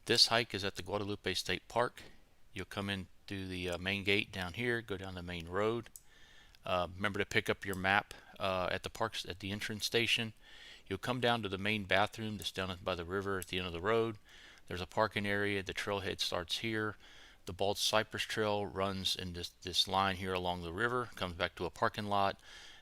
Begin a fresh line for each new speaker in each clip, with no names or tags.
This hike is at the Guadalupe State Park. You'll come in through the main gate down here, go down the main road. Remember to pick up your map at the parks at the entrance station. You'll come down to the main bathroom that's down by the river at the end of the road. There's a parking area. The trailhead starts here. The Bald Cypress Trail runs in this line here along the river, comes back to a parking lot.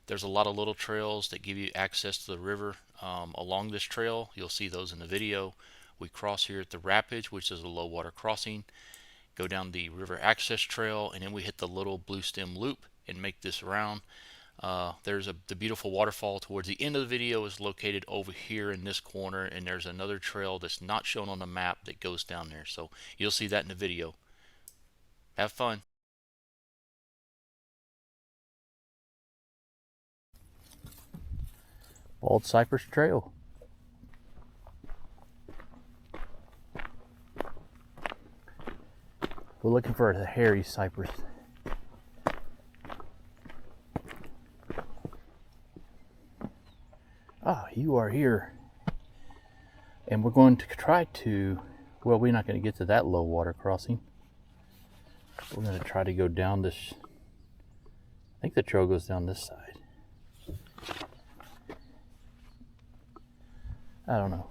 There's a lot of little trails that give you access to the river along this trail. You'll see those in the video. We cross here at the rapids, which is a low water crossing, go down the river access trail, and then we hit the little Bluestem loop and make this round. There's the beautiful waterfall towards the end of the video is located over here in this corner, and there's another trail that's not shown on the map that goes down there. So you'll see that in the video. Have fun. Bald Cypress Trail. We're looking for the hairy cypress. Ah, you are here. And we're going to try to, well, we're not going to get to that low water crossing. We're going to try to go down this, I think the trail goes down this side. I don't know.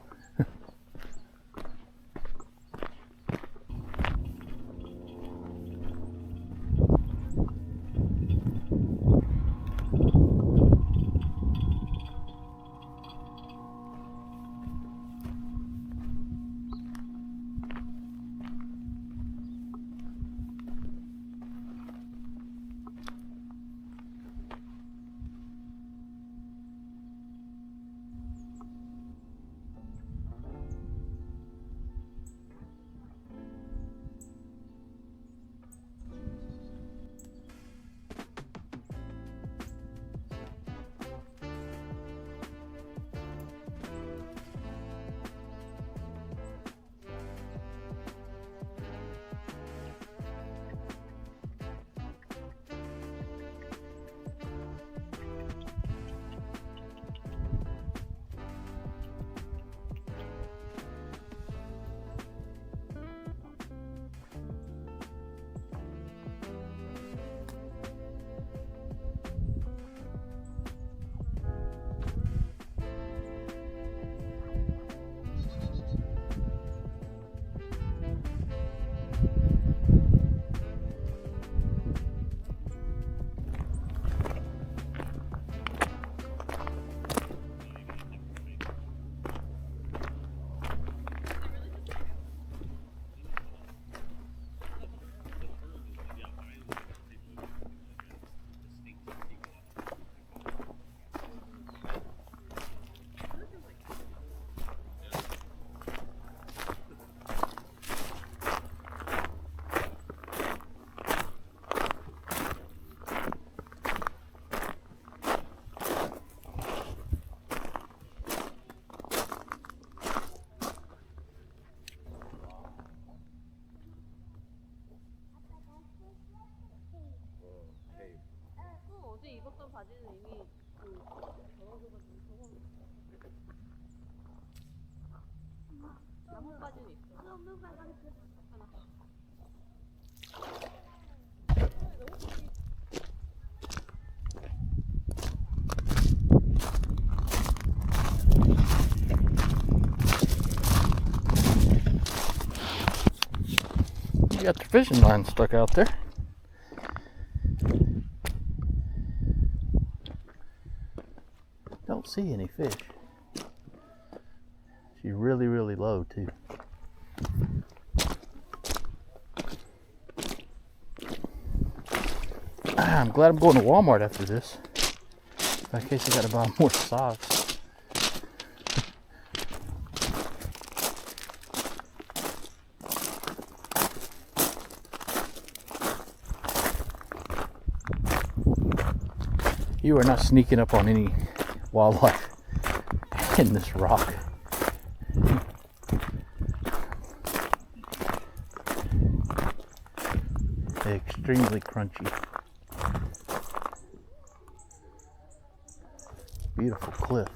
입었던 바지는 이미 남은 바지는 있어.
You got the fishing line stuck out there. Don't see any fish. She's really, really low too. I'm glad I'm going to Walmart after this. In case I gotta buy more socks. You are not sneaking up on any wildlife in this rock. Extremely crunchy. Beautiful cliff.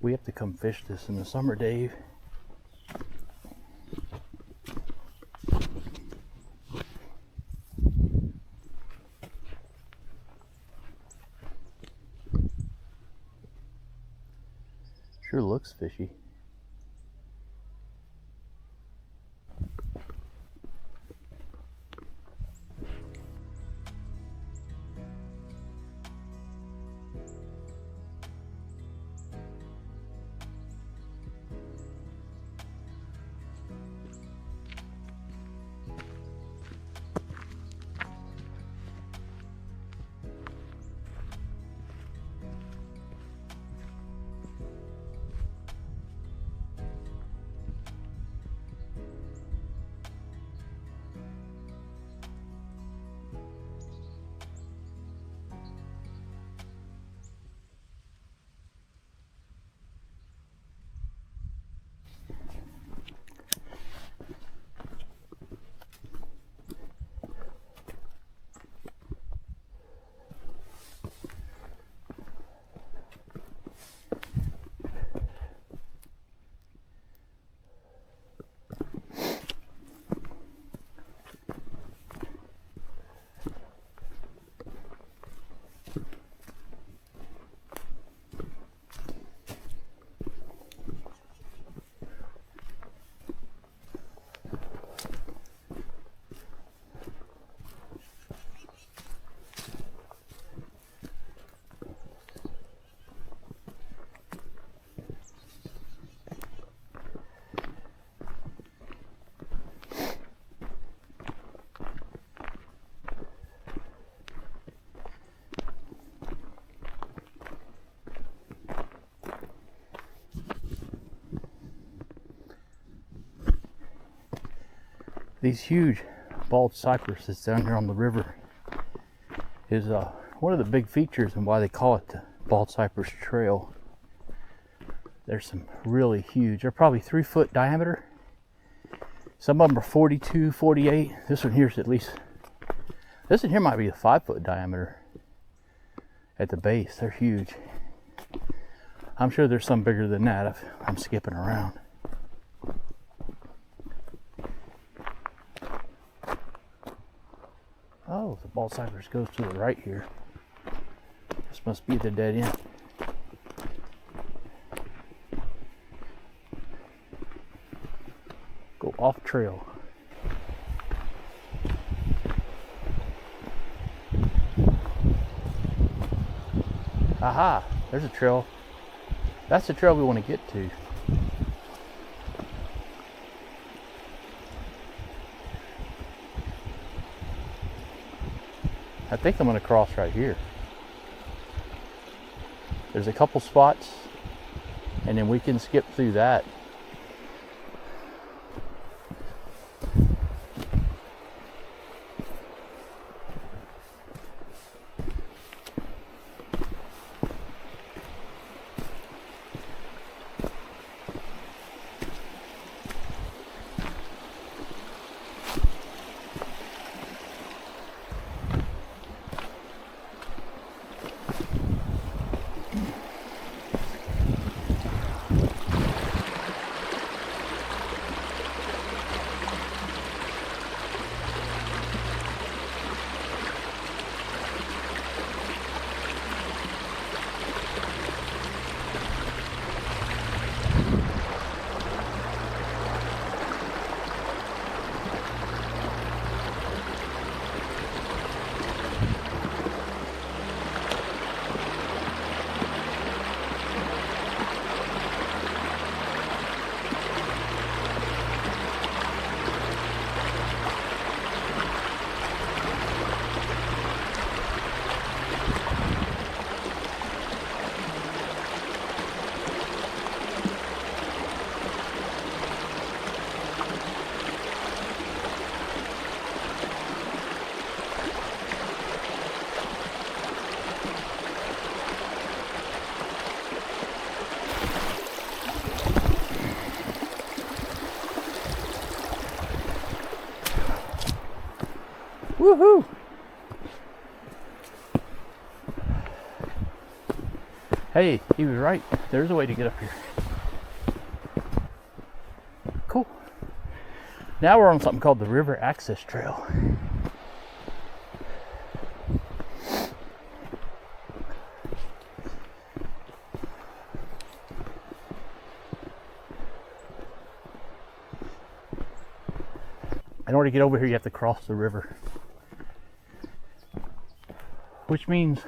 We have to come fish this in the summer, Dave. Sure looks fishy. These huge bald cypresses down here on the river is one of the big features and why they call it the Bald Cypress Trail. There's some really huge, they're probably 3-foot diameter. Some of them are 42, 48. This one here's at least, this one here might be a 5-foot diameter at the base. They're huge. I'm sure there's some bigger than that if I'm skipping around. Oh, the bald cypress goes to the right here. This must be the dead end. Go off trail. Aha, there's a trail. That's the trail we want to get to. I think I'm going to cross right here. There's a couple spots, and then we can skip through that.
Hey, he was right. There's a way to get up here. Cool. Now we're on something called the River Access Trail. In order to get over here, you have to cross the river, which means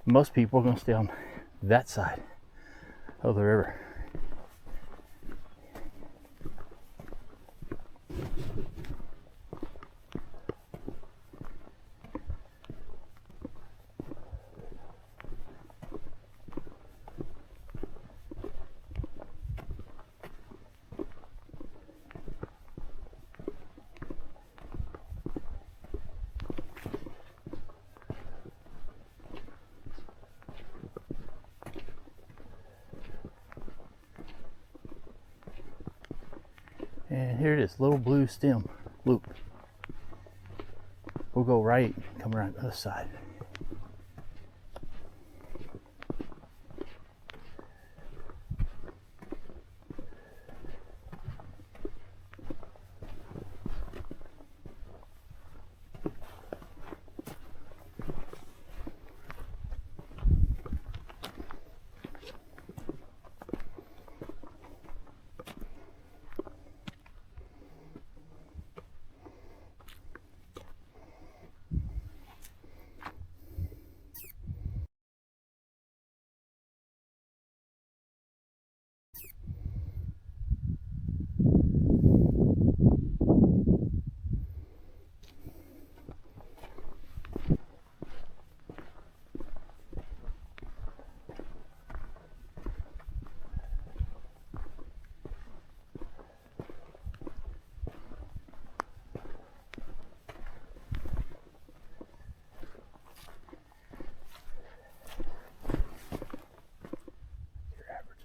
most people are going to stay on that side of the river. And here it is, little Bluestem loop. We'll go right, come around the other side.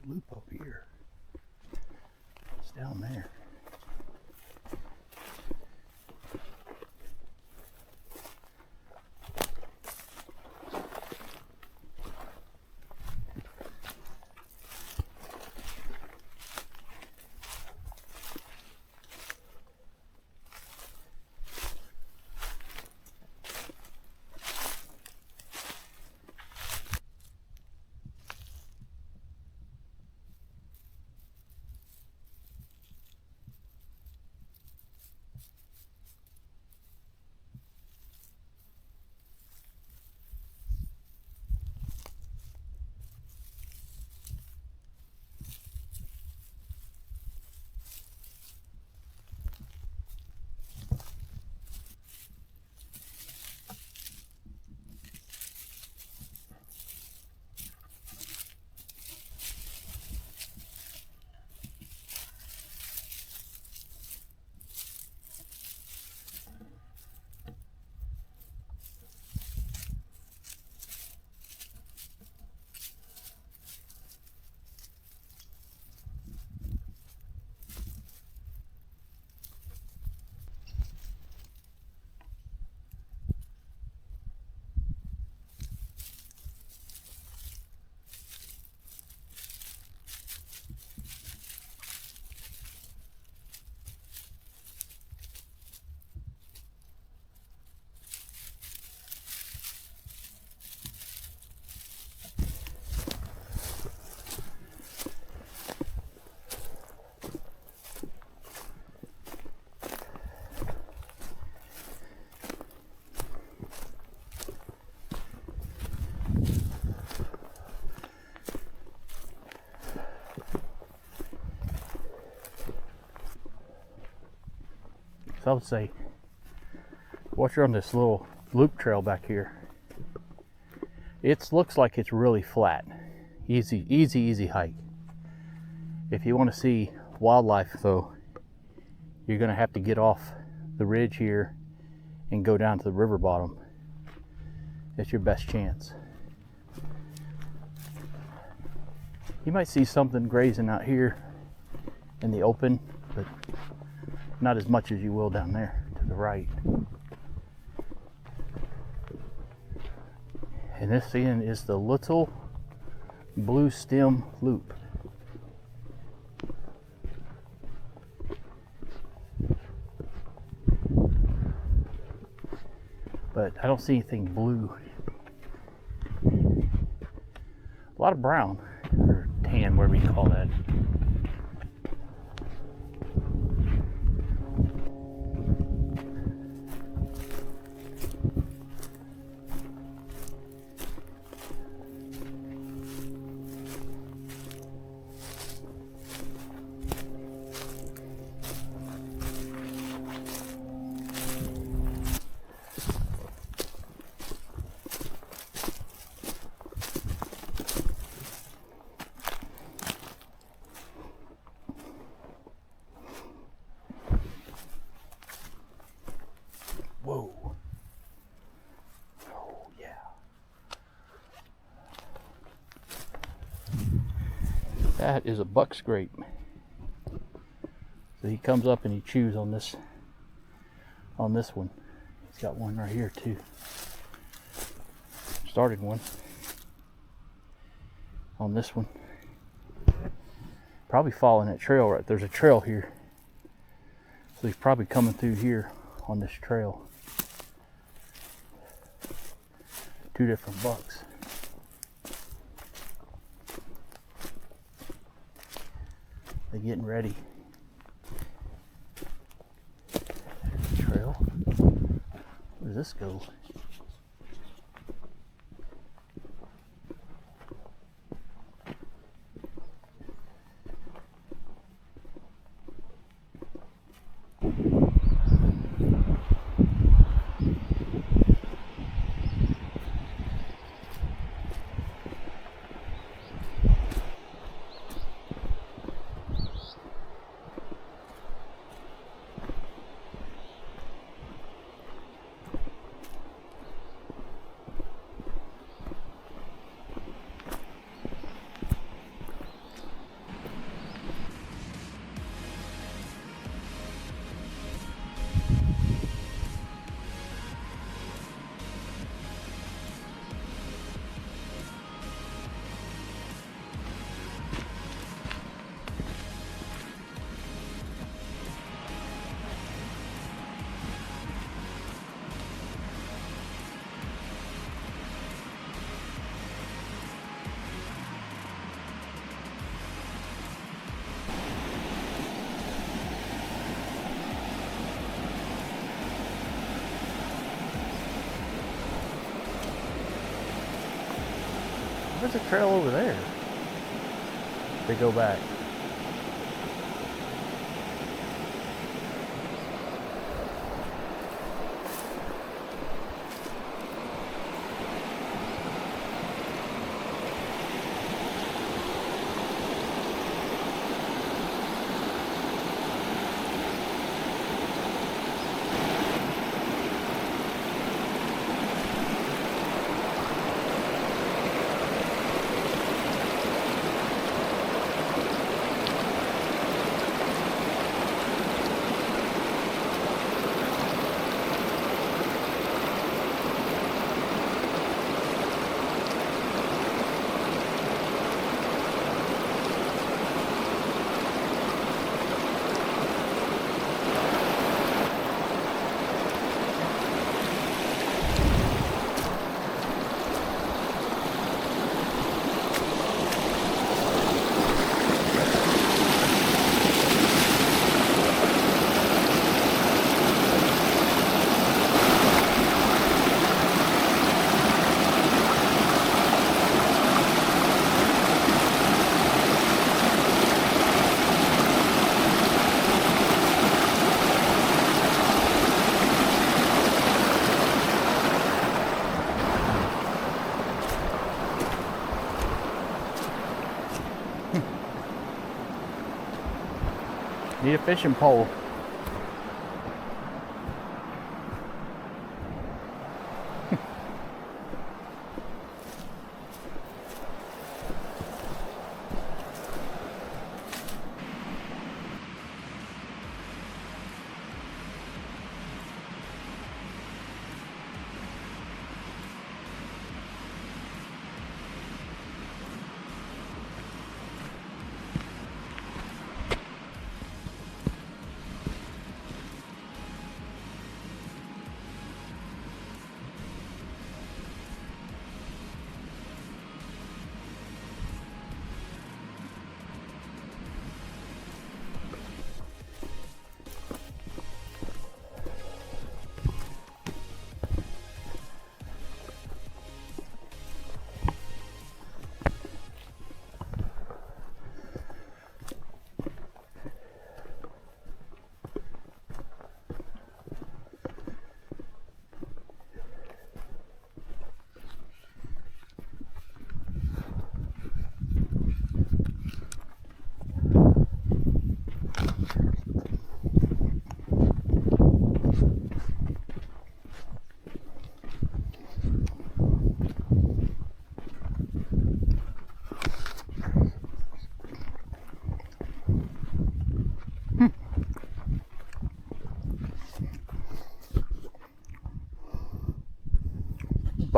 Loop over here. It's down there. So I would say, once you're on this little loop trail back here, it looks like it's really flat. Easy hike. If you want to see wildlife though, you're going to have to get off the ridge here and go down to the river bottom. It's your best chance. You might see something grazing out here in the open, but not as much as you will down there to the right. And this end is the Little Bluestem Loop. But I don't see anything blue. A lot of brown, or tan, whatever you call that. Whoa. Oh, yeah. That is a buck scrape. So he comes up and he chews on this one. He's got one right here too. Started one on this one. Probably following that trail right. There's a trail here. So he's probably coming through here on this trail. Two different bucks. They're getting ready. Trail. Where does this go? There's a trail over there. They go back. Need a fishing pole.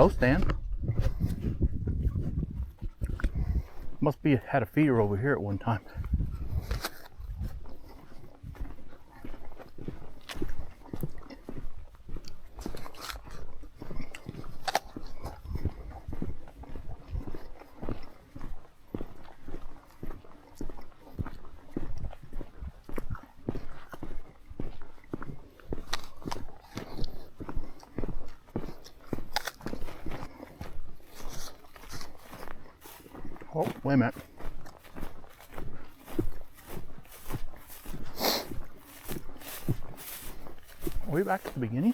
boat stand. Must be had a feeder over here at one time. Oh, wait a minute. Are we back to the beginning?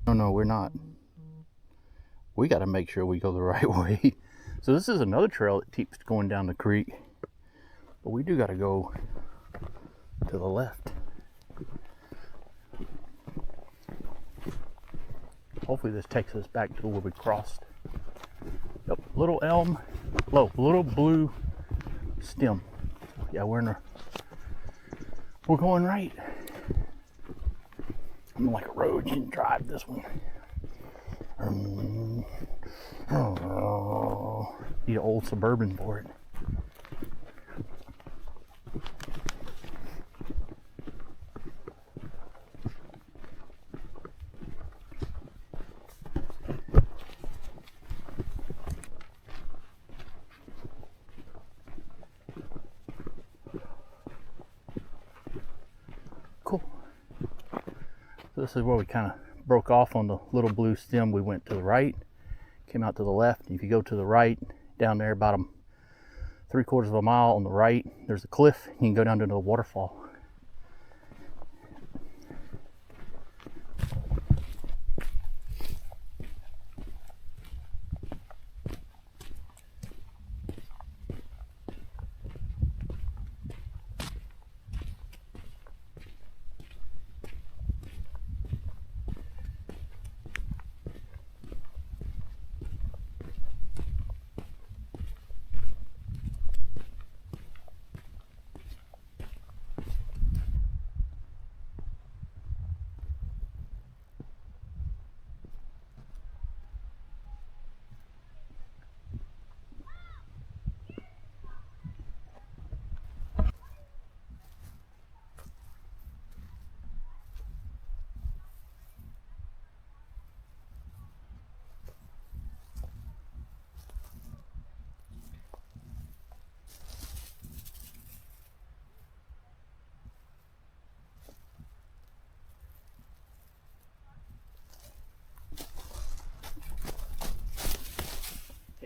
No, we're not. We got to make sure we go the right way. So this is another trail that keeps going down the creek. But we do got to go to the left. Hopefully this takes us back to where we crossed. Yep, little elm, little blue stem. Yeah, we're going right. I'm like a road, you can drive this one. Need an old Suburban for it. Cool. So this is where we kind of broke off on the little blue stem. We went to the right, came out to the left. If you go to the right, down there about 3/4 of a mile on the right, there's a cliff. You can go down to the waterfall.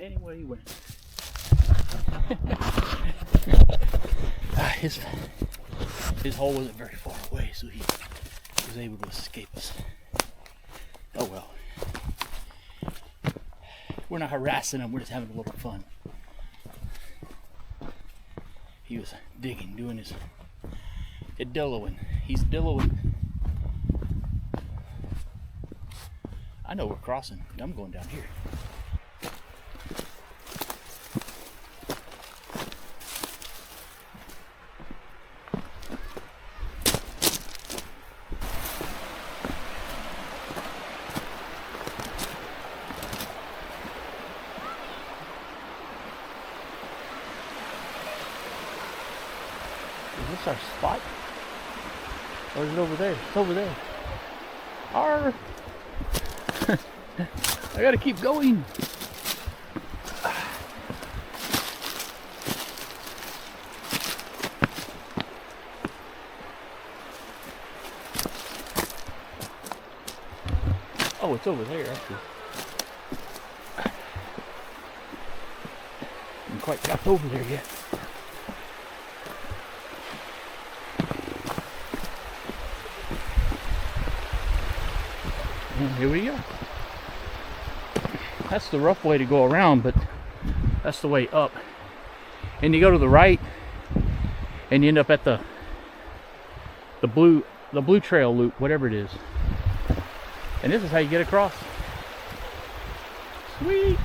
Anyway, he went. His hole wasn't very far away, so he was able to escape us. Oh well. We're not harassing him, we're just having a little fun. He was digging, doing his dillowing. He's dillowing. I know we're crossing. I'm going down here. Is this our spot? Or is it over there? It's over there. Arr! I gotta keep going. Oh, it's over there actually. I haven't quite got over there yet. And here we go. That's the rough way to go around, but that's the way up. And you go to the right, and you end up at the blue trail loop, whatever it is. And this is how you get across. Sweet.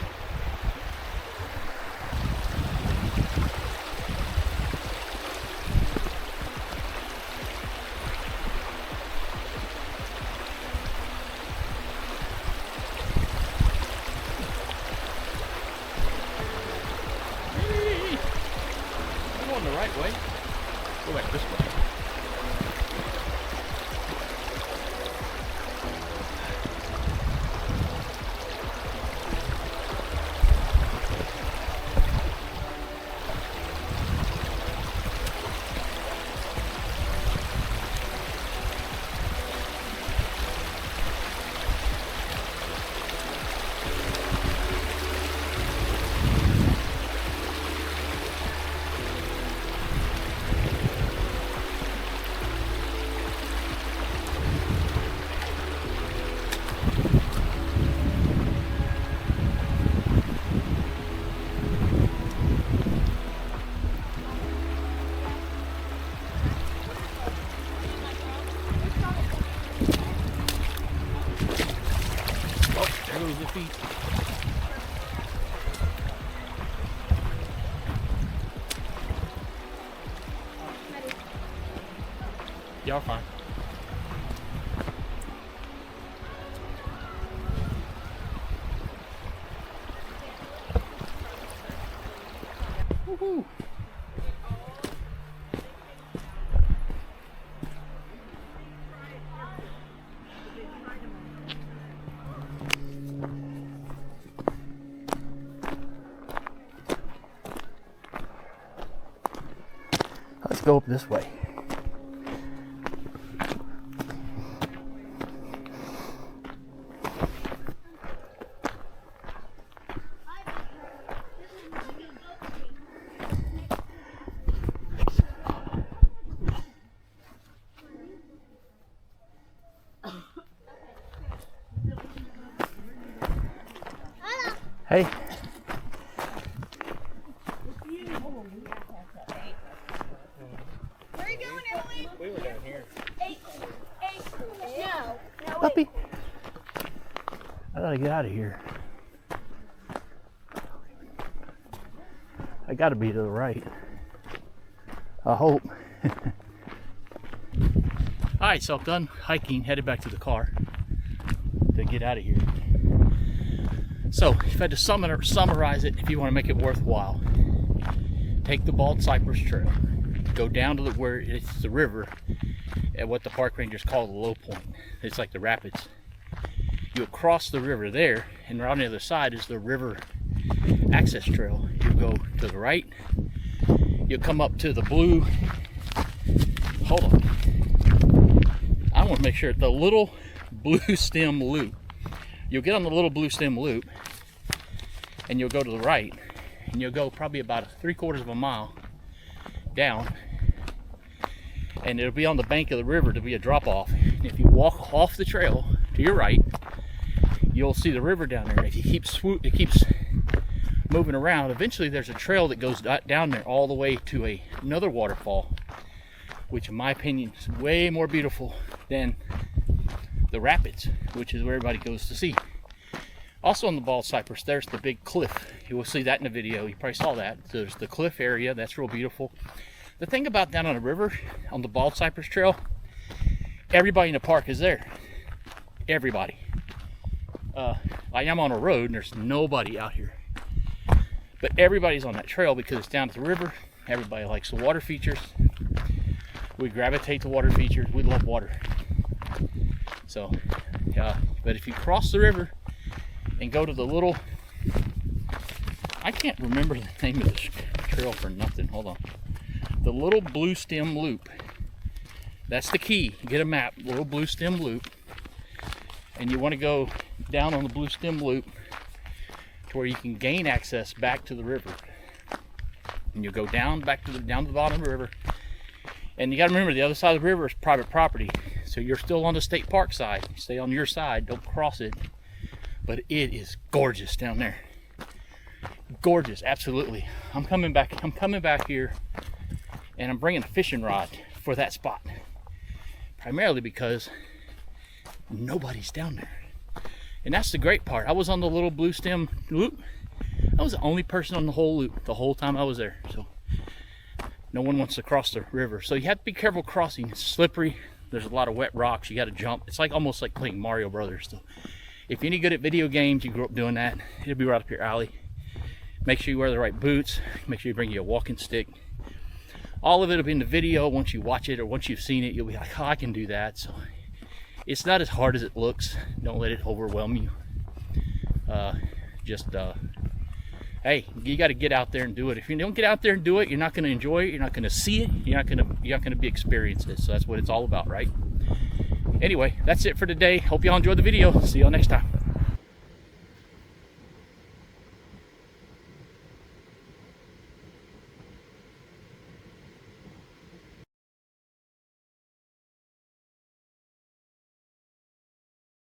right way. Go back this way. The feet. Y'all fine. Woohoo! Let's go up this way. Hey.
Where are you going, Emily?
We were down here.
No.
Puppy. I gotta get out of here. I gotta be to the right. I hope. Alright, so I'm done hiking, headed back to the car to get out of here. So, if I had to summarize it, if you want to make it worthwhile, take the Bald Cypress Trail, go down to where it's the river at what the park rangers call the low point. It's like the rapids. You'll cross the river there, and right on the other side is the river access trail. You'll go to the right, you'll come up to the blue, hold on, I want to make sure the little Bluestem loop. You'll get on the little Bluestem loop, and you'll go to the right, and you'll go probably about 3/4 of a mile down, and it'll be on the bank of the river to be a drop off. And if you walk off the trail to your right, you'll see the river down there. If you keep it keeps moving around, eventually there's a trail that goes down there all the way to another waterfall, which in my opinion is way more beautiful than the rapids, which is where everybody goes to see. Also on the Bald Cypress, there's the big cliff. You will see that in the video. You probably saw that. There's the cliff area. That's real beautiful. The thing about down on the river, on the Bald Cypress Trail, everybody in the park is there. Everybody. I am on a road and there's nobody out here. But everybody's on that trail because it's down at the river. Everybody likes the water features. We gravitate to water features. We love water. So, yeah. But if you cross the river and go to the little, I can't remember the name of this trail for nothing. Hold on. The little Bluestem loop. That's the key. You get a map, little Bluestem loop, and you want to go down on the Bluestem loop to where you can gain access back to the river. And you go down back to the down to the bottom of the river. And you got to remember, the other side of the river is private property, so you're still on the state park side. You stay on your side, don't cross it. But it is gorgeous down there. Gorgeous, absolutely. I'm coming back here, and I'm bringing a fishing rod for that spot, primarily because nobody's down there. And that's the great part. I was on the little Bluestem loop. I was the only person on the whole loop the whole time I was there. So no one wants to cross the river. So you have to be careful crossing. It's slippery. There's a lot of wet rocks. You got to jump. It's like almost like playing Mario Brothers. So if you're any good at video games, you grew up doing that, it'll be right up your alley. Make sure you wear the right boots. Make sure you bring you a walking stick. all of it will be in the video. Once you watch it or once you've seen it, you'll be like, oh, I can do that. So it's not as hard as it looks. Don't let it overwhelm you. Hey, you got to get out there and do it. If you don't get out there and do it, you're not going to enjoy it. You're not going to see it. You're not going to be experiencing it. So that's what it's all about, right? Anyway, that's it for today. Hope y'all enjoyed the video. See y'all next time.